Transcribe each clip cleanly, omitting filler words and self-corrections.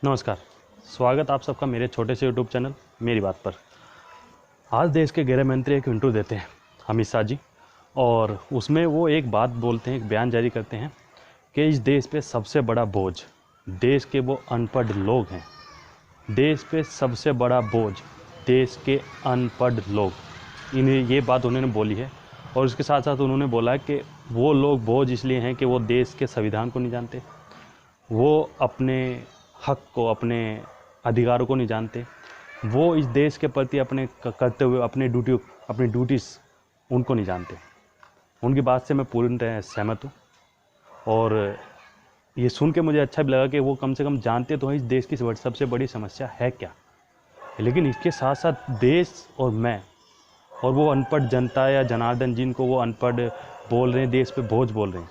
नमस्कार। स्वागत आप सबका मेरे छोटे से यूट्यूब चैनल मेरी बात पर। आज देश के गृह मंत्री एक इंटरव्यू देते हैं अमित शाह जी, और उसमें वो एक बात बोलते हैं, एक बयान जारी करते हैं कि इस देश पे सबसे बड़ा बोझ देश के वो अनपढ़ लोग हैं। देश पे सबसे बड़ा बोझ देश के अनपढ़ लोग, इन्हें ये बात उन्होंने बोली है। और इसके साथ साथ उन्होंने बोला है कि वो लोग बोझ इसलिए हैं कि वो देश के संविधान को नहीं जानते, वो अपने हक को, अपने अधिकारों को नहीं जानते, वो इस देश के प्रति अपने करते हुए अपनी ड्यूटीज़ उनको नहीं जानते। उनकी बात से मैं पूरी तरह सहमत हूँ, और ये सुन के मुझे अच्छा भी लगा कि वो कम से कम जानते तो हैं इस देश की सबसे बड़ी समस्या है क्या। लेकिन इसके साथ साथ देश और मैं और वो अनपढ़ जनता या जनार्दन जिनको वो अनपढ़ बोल रहे हैं, देश पे बोझ बोल रहे हैं,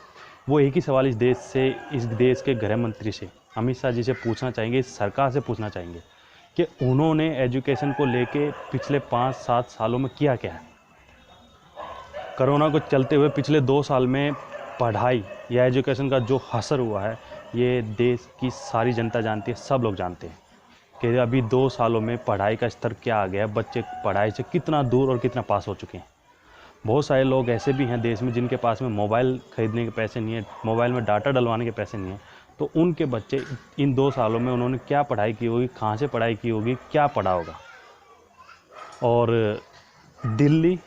वो एक ही सवाल इस देश के गृह मंत्री से, अमित शाह जी से पूछना चाहेंगे, इस सरकार से पूछना चाहेंगे कि उन्होंने एजुकेशन को लेके पिछले 5-7 सालों में किया क्या है। कोरोना को चलते हुए पिछले 2 साल में पढ़ाई या एजुकेशन का जो असर हुआ है, ये देश की सारी जनता जानती है, सब लोग जानते हैं कि अभी 2 सालों में पढ़ाई का स्तर क्या आ गया है, बच्चे पढ़ाई से कितना दूर और कितना पास हो चुके हैं। बहुत सारे लोग ऐसे भी हैं देश में जिनके पास में मोबाइल ख़रीदने के पैसे नहीं है, मोबाइल में डाटा डलवाने के पैसे नहीं है, तो उनके बच्चे इन 2 सालों में उन्होंने क्या पढ़ाई की होगी, कहाँ से पढ़ाई की होगी, क्या पढ़ा होगा। और दिल्ली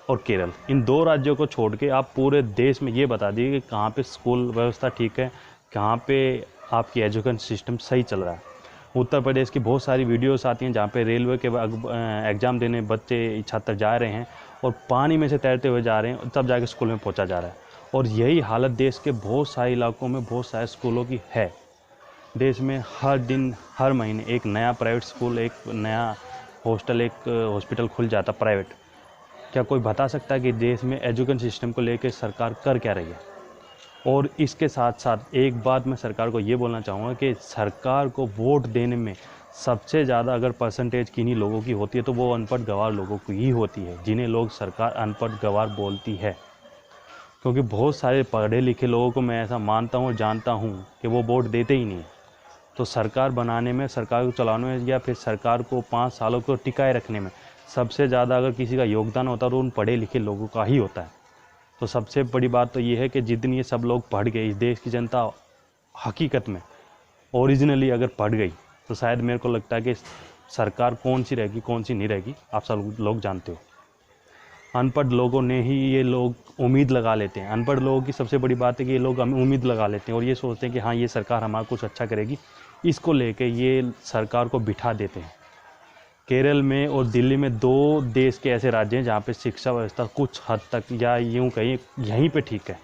और केरल, इन 2 राज्यों को छोड़ के आप पूरे देश में ये बता दीजिए कि कहाँ पे स्कूल व्यवस्था ठीक है, कहाँ पे आपकी एजुकेशन सिस्टम सही चल रहा है। उत्तर प्रदेश की बहुत सारी वीडियोस आती हैं जहाँ पे रेलवे के एग्ज़ाम देने बच्चे छात्र जा रहे हैं और पानी में से तैरते हुए जा रहे हैं, तब जाके स्कूल में पहुँचा जा रहा है। और यही हालत देश के बहुत सारे इलाकों में, बहुत सारे स्कूलों की है। देश में हर दिन, हर महीने एक नया प्राइवेट स्कूल, एक नया हॉस्टल, एक हॉस्पिटल खुल जाता प्राइवेट। क्या कोई बता सकता है कि देश में एजुकेशन सिस्टम को लेकर सरकार कर क्या रही है। और इसके साथ साथ एक बात मैं सरकार को ये बोलना चाहूँगा कि सरकार को वोट देने में सबसे ज़्यादा अगर परसेंटेज किन्हीं लोगों की होती है तो वो अनपढ़ गँवार लोगों की ही होती है, जिन्हें लोग सरकार अनपढ़ गँवार बोलती है। क्योंकि बहुत सारे पढ़े लिखे लोगों को मैं ऐसा मानता हूँ और जानता हूँ कि वो वोट देते ही नहीं। तो सरकार बनाने में, सरकार को चलाने में, या फिर सरकार को 5 सालों को टिकाए रखने में सबसे ज़्यादा अगर किसी का योगदान होता है तो उन पढ़े लिखे लोगों का ही होता है। तो सबसे बड़ी बात तो ये है कि जितनी ये सब लोग पढ़ गए, इस देश की जनता हकीकत में ओरिजिनली अगर पढ़ गई, तो शायद मेरे को लगता है कि सरकार कौन सी रहेगी, कौन सी नहीं रहेगी, आप सब लोग जानते हो। अनपढ़ लोगों ने ही ये लोग उम्मीद लगा लेते हैं। अनपढ़ लोगों की सबसे बड़ी बात है कि ये लोग उम्मीद लगा लेते हैं और ये सोचते हैं कि हाँ, ये सरकार हमारा कुछ अच्छा करेगी, इसको लेके ये सरकार को बिठा देते हैं। केरल में और दिल्ली में 2 देश के ऐसे राज्य हैं जहाँ पे शिक्षा व्यवस्था कुछ हद तक, या यूँ कहीं यहीं पे ठीक है।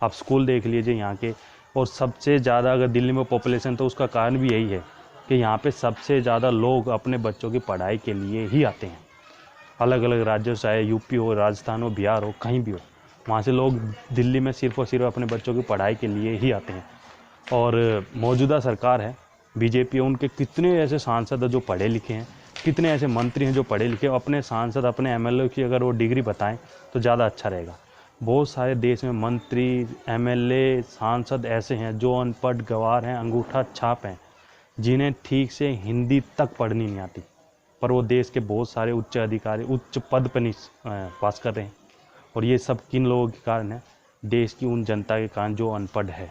आप स्कूल देख लीजिए यहाँ के। और सबसे ज़्यादा अगर दिल्ली में पॉपुलेशन, तो उसका कारण भी यही है कि यहाँ पे सबसे ज़्यादा लोग अपने बच्चों की पढ़ाई के लिए ही आते हैं। अलग अलग राज्यों से, चाहे यूपी हो, राजस्थान हो, बिहार हो, कहीं भी हो, वहाँ से लोग दिल्ली में सिर्फ़ और सिर्फ अपने बच्चों की पढ़ाई के लिए ही आते हैं। और मौजूदा सरकार है, बीजेपी, उनके कितने ऐसे सांसद हैं जो पढ़े लिखे हैं, कितने ऐसे मंत्री हैं जो पढ़े लिखे, अपने सांसद, अपने एमएलए की अगर वो डिग्री बताएं तो ज़्यादा अच्छा रहेगा। बहुत सारे देश में मंत्री, एमएलए, सांसद ऐसे हैं जो अनपढ़ गँवार हैं, अंगूठा छाप हैं, जिन्हें ठीक से हिंदी तक पढ़नी नहीं आती, पर वो देश के बहुत सारे उच्च अधिकारी, उच्च पद पर वास कर रहे हैं। और ये सब किन लोगों के कारण है? देश की उन जनता के कारण जो अनपढ़ है।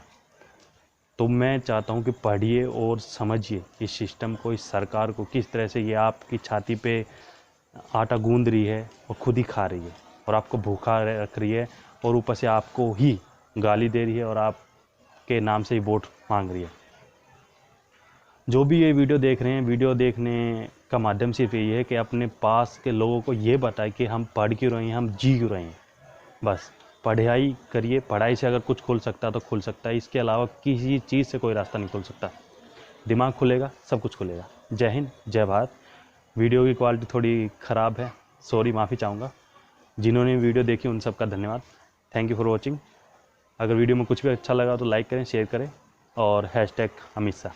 तो मैं चाहता हूँ कि पढ़िए और समझिए इस सिस्टम को, इस सरकार को, किस तरह से ये आपकी छाती पे आटा गूंद रही है और खुद ही खा रही है, और आपको भूखा रख रही है, और ऊपर से आपको ही गाली दे रही है, और आपके नाम से ही वोट मांग रही है। जो भी ये वीडियो देख रहे हैं, वीडियो देखने का माध्यम सिर्फ यही है कि अपने पास के लोगों को ये बताएं कि हम पढ़ क्यों रहे हैं, हम जी क्यों रहे हैं। बस पढ़ाई करिए, पढ़ाई से अगर कुछ खुल सकता है तो खुल सकता है, इसके अलावा किसी चीज़ से कोई रास्ता नहीं खुल सकता। दिमाग खुलेगा, सब कुछ खुलेगा। जय हिंद, जय भारत। वीडियो की क्वालिटी थोड़ी ख़राब है, सॉरी, माफ़ी चाहूँगा। जिन्होंने वीडियो देखी उन सबका धन्यवाद। Thank you for watching. अगर वीडियो में कुछ भी अच्छा लगा तो लाइक करें, शेयर करें, और #अमित शाह।